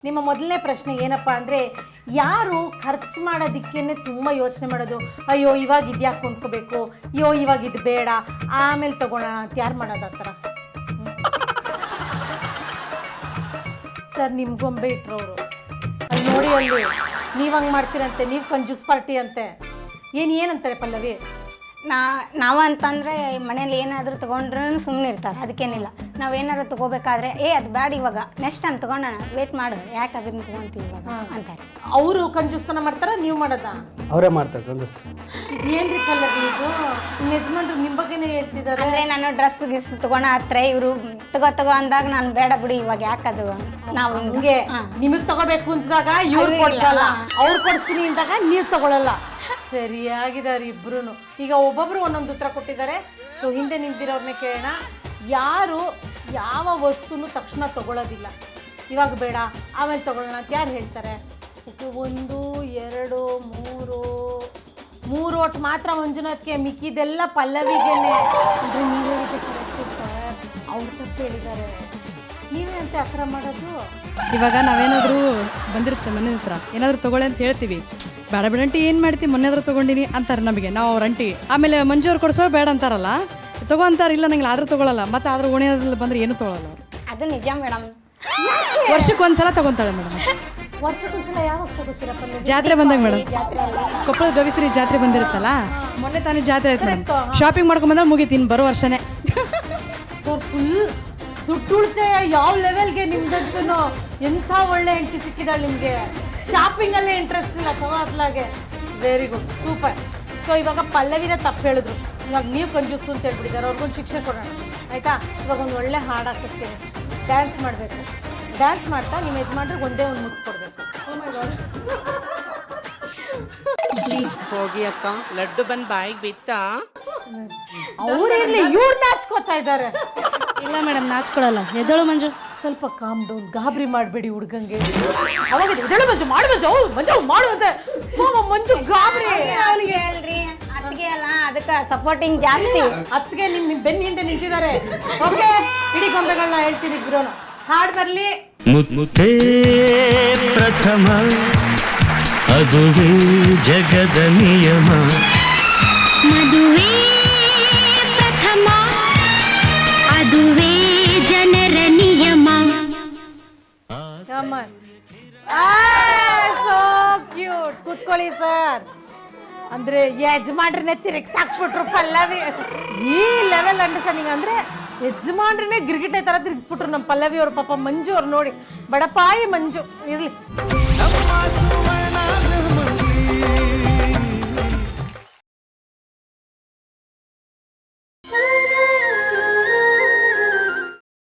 ನಿಮ್ಮ ಮೊದಲನೇ ಪ್ರಶ್ನೆ ಏನಪ್ಪಾ ಅಂದರೆ, ಯಾರು ಖರ್ಚು ಮಾಡೋದಕ್ಕೇನೆ ತುಂಬ ಯೋಚನೆ ಮಾಡೋದು. ಅಯ್ಯೋ ಇವಾಗ ಇದು ಯಾಕೆ ಕೊಂಡ್ಕೋಬೇಕು, ಅಯ್ಯೋ ಇವಾಗ ಇದು ಬೇಡ ಆಮೇಲೆ ತೊಗೊಳ್ಳೋಣ ಅಂತ ಯಾರು ಮಾಡೋದು ಆ ಥರ? ಸರ್ ನಿಮ್ಮ ಗೊಂಬೆ ಇಟ್ಟರವರು ಅಲ್ಲಿ ನೋಡಿ, ಅಲ್ಲಿ ನೀವು ಹಂಗೆ ಮಾಡ್ತೀರಂತೆ, ನೀವು ಕಂಜೂಸ್ ಪಾರ್ಟಿ ಅಂತೆ. ಏನಂತಾರೆ ಪಲ್ಲವಿ? ನಾವು ಅಂತಂದರೆ ಮನೇಲಿ ಏನಾದರೂ ತೊಗೊಂಡ್ರೂ ಸುಮ್ಮನೆ ಇರ್ತಾರೆ, ಅದಕ್ಕೇನಿಲ್ಲ. ನಾವೇನಾದ್ರು ತೊಗೋಬೇಕಾದ್ರೆ ಅದು ಬ್ಯಾಡ, ಇವಾಗ ನೆಕ್ಸ್ಟ್ ಟೈಮ್ ತೊಗೊಂಡೋಣ, ವೇಟ್ ಮಾಡು, ಯಾಕೆ ಅದನ್ನು ತೊಗೊತೀವಿ ಇವಾಗ ಅಂತಾರೆ. ಅವರು ಕಂಜೂಸ್ತನ ಮಾಡ್ತಾರ, ನೀವು ಮಾಡೋದಾ? ಅವರೇ ಮಾಡ್ತಾರೆ ಕಂಜೂಸ್. ಇದೇನ್ರಿ ಪಲ್ಲವಿ ಇದು? ನಿಮ್ಮ ಯಜಮಾನ್ರು ನಿಮ್ಮ ಬಗ್ಗೆನೇ ಹೇಳ್ತಿದ್ದಾರೆ. ಅಂದರೆ ನಾನು ಡ್ರೆಸ್ ಗಿಸ್ ತೊಗೊಳ ಹತ್ರ ಇವರು ತಗೋ ಅಂದಾಗ ನಾನು ಬೇಡ ಬಿಡಿ ಇವಾಗ ಯಾಕದು ನಾವು ಹಿಂಗೆ ನಿಮಗೆ ತಗೋಬೇಕು ಅನ್ಸಿದಾಗ ಇವ್ರು ಕೊಡ್ಸಲ್ಲ, ಅವ್ರು ಕೊಡಿಸ್ತೀನಿ ಅಂದಾಗ ನೀವು ತಗೊಳ್ಳಲ್ಲ. ಸರಿಯಾಗಿದ್ದಾರೆ ಇಬ್ರು. ಈಗ ಒಬ್ಬೊಬ್ರು ಒಂದೊಂದು ಉತ್ತರ ಕೊಟ್ಟಿದ್ದಾರೆ. ಸೊ ಹಿಂದೆ ನಿಂತಿರೋರ್ನೇ ಕೇಳೋಣ. ಯಾರು ಯಾವ ವಸ್ತುನು ತಕ್ಷಣ ತಗೊಳ್ಳೋದಿಲ್ಲ, ಇವಾಗ ಬೇಡ ಆಮೇಲೆ ತಗೊಳ್ಳೋಣ ಅಂತ ಯಾರು ಹೇಳ್ತಾರೆ? 1 2 3 ಓಟ್ ಮಾತ್ರ ಮಂಜುನಾಥ್ಗೆ, ಮಿಕ್ಕಿದೆಲ್ಲ ಪಲ್ಲವಿಗೇನೆ. ಅಂದರೆ ನೀವು ಹೇಳಿದೆ ಕರೆಕ್ಟು ಸರ್, ಅವ್ರು ತಪ್ಪು ಹೇಳಿದ್ದಾರೆ. ನೀವೇ ಅಂತ ಅಕ್ರಮ ಮಾಡೋದು. ಇವಾಗ ನಾವೇನಾದರೂ ಬಂದಿರುತ್ತೆ ಮನೆ ಹತ್ರ ಏನಾದರೂ ತೊಗೊಳ್ಳಿ ಅಂತ ಹೇಳ್ತೀವಿ, ಬೇಡ ಬಿಡಂಟಿ ಏನು ಮಾಡ್ತೀವಿ ಮೊನ್ನೆ ಆದ್ರೂ ತೊಗೊಂಡಿನಿ ಅಂತಾರೆ ನಮಗೆ, ನಾವು ಅವ್ರ ಅಂಟಿ. ಆಮೇಲೆ ಮಂಜೂರು ಕೊಡಿಸೋ ಬೇಡ ಅಂತಾರಲ್ಲ, ತಗೋ ಅಂತಾರೆ, ಇಲ್ಲ ನಂಗೆ ಆದರೂ ತೊಗೊಳಲ್ಲ, ಮತ್ತು ಆದ್ರೂ ಓಣಿಯಲ್ಲಿ ಬಂದರೆ ಏನೂ ತೊಗೊಳಲ್ಲ ಅವ್ರು. ಅದು ನಿಜ ಮೇಡಮ್. ವರ್ಷಕ್ಕೆ ಒಂದ್ಸಲ ತೊಗೊತಾಳೆ ಮೇಡಮ್. ವರ್ಷಕ್ಕೊಂದ್ಸಲ ಯಾವಾಗ ತಗೋತೀರಾ ಪಲ್ಲವಿ? ಜಾತ್ರೆ ಬಂದಾಗ ಮೇಡಮ್, ಕೊಪ್ಪಳದ ಗವಿಶ್ರೀ ಜಾತ್ರೆ ಬಂದಿರುತ್ತಲ್ಲ, ಮೊನ್ನೆ ತಾನೇ ಜಾತ್ರೆ ಆಯ್ತು ಮೇಡಮ್. ಶಾಪಿಂಗ್ ಮಾಡ್ಕೊಂಬಂದ್ರೆ ಮುಗೀತು, ಇನ್ನು ಬರೋ ವರ್ಷನೇ. ಫುಲ್ ದುಡ್ಡು ಉಳಿತಾಯ ಯಾವ ಲೆವೆಲ್ಗೆ ನಿಮ್ದಂತೂ. ಎಂಥ ಒಳ್ಳೆ ಹೆಂಡತಿ ಸಿಕ್ಕಿದಾಳೆ ನಿಮಗೆ. ಶಾಪಿಂಗಲ್ಲೇ ಇಂಟ್ರೆಸ್ಟ್ ಇಲ್ಲ ಸವಾಸ್ಲಾಗೆ. Very good, super. ಸೊ ಇವಾಗ ಪಲ್ಲವಿನ ತಪ್ಪು ಹೇಳಿದ್ರು, ಇವಾಗ ನೀವು ಕಂಜೂಸು ಅಂತ ಹೇಳ್ಬಿಟ್ಟಿದ್ದಾರೆ. ಅವ್ರಿಗೊಂದು ಶಿಕ್ಷೆ ಕೊಡೋಣ ಆಯಿತಾ? ಇವಾಗ ಒಂದು ಒಳ್ಳೆ ಹಾಡು ಹಾಕಿಸ್ತೀನಿ, ಡ್ಯಾನ್ಸ್ ಮಾಡಬೇಕು. ಡ್ಯಾನ್ಸ್ ಮಾಡ್ತಾ ನಿಮ್ಮ ಯಜಮಾನ್ರಿಗೆ ಒಂದೇ ಒಂದು ಮುತ್ತು ಕೊಡಬೇಕು. ಹೋಗಿ ಅಕ್ಕ, ಲಡ್ಡು ಬಂದು ಬಾಯಿಗೆ ಬಿತ್ತಾ? ಅವ್ರಿರ್ಲಿ, ಇವ್ರು ನಾಚ್ಕೋತಾ ಇದ್ದಾರೆ. ಇಲ್ಲ ಮೇಡಮ್, ನಾಚ್ಕೊಳ್ಳಲ್ಲ. ಎದ್ದಳು ಮಂಜು, ಸ್ವಲ್ಪ ಕಾಮ್ ಡೌನ್, ಗಾಬರಿ ಮಾಡಬೇಡಿ ಹುಡುಗಂಗೆ. ಅವಾಗ ಎದ್ದೇಳು ಮಂಜು, ಮಾಡು ಮಂಜು, ಮಂಜು ಮಾಡು ಅಂತ. ಮಂಜು ಗಾಬರಿ. ಅಲ್ರಿ ಅದಕ್ಕೆ ಅಲ್ಲ, ಅದಕ್ಕೆ ಸಪೋರ್ಟಿಂಗ್ ಜಾಸ್ತಿ. ಅತ್ತಿಗೆ ನಿಮ್ಮ ಬೆನ್ನ ಹಿಂದೆ ನಿಂತಿದ್ದಾರೆ. ಓಕೆ, ಇಡೀ ಗೊಂಬೆಗಳನ್ನ ಹೇಳ್ತೀನಿ ಇಬ್ರು. ಹಾಡು ಬರಲಿ. ಮುತ್ತೇ ಪ್ರಥಮ ಅದುವೇ ಜಗದ ನಿಯಮ, ಮದುವೆ ಪ್ರಥಮ ಅದುವೇ ಜನರ ನಿಯಮ. So cute. ಕೂತ್ಕೊಳ್ಳಿ ಸರ್. ಅಂದ್ರೆ ಯಜಮಾನ್ರನ್ನೇ ತಿರುಗಿ ಸಾಕ್ಬಿಟ್ರು ಪಲ್ಲವಿ. ಈ ಲೆವೆಲ್ ಅಂಡರ್ಸ್ಟ್ಯಾಂಡಿಂಗ್ ಅಂದ್ರೆ ಯಜಮಾನ್ರನ್ನೇ ಗಿರ್ಗಿಟೆ ತರ ತಿರುಗಿಸ್ಬಿಟ್ರು ನಮ್ಮ ಪಲ್ಲವಿ ಅವ್ರ. ಪಾಪ ಮಂಜು ಅವ್ರು ನೋಡಿ, ಬಡಪಾಯಿ ಮಂಜು. ಇರ್ಲಿ.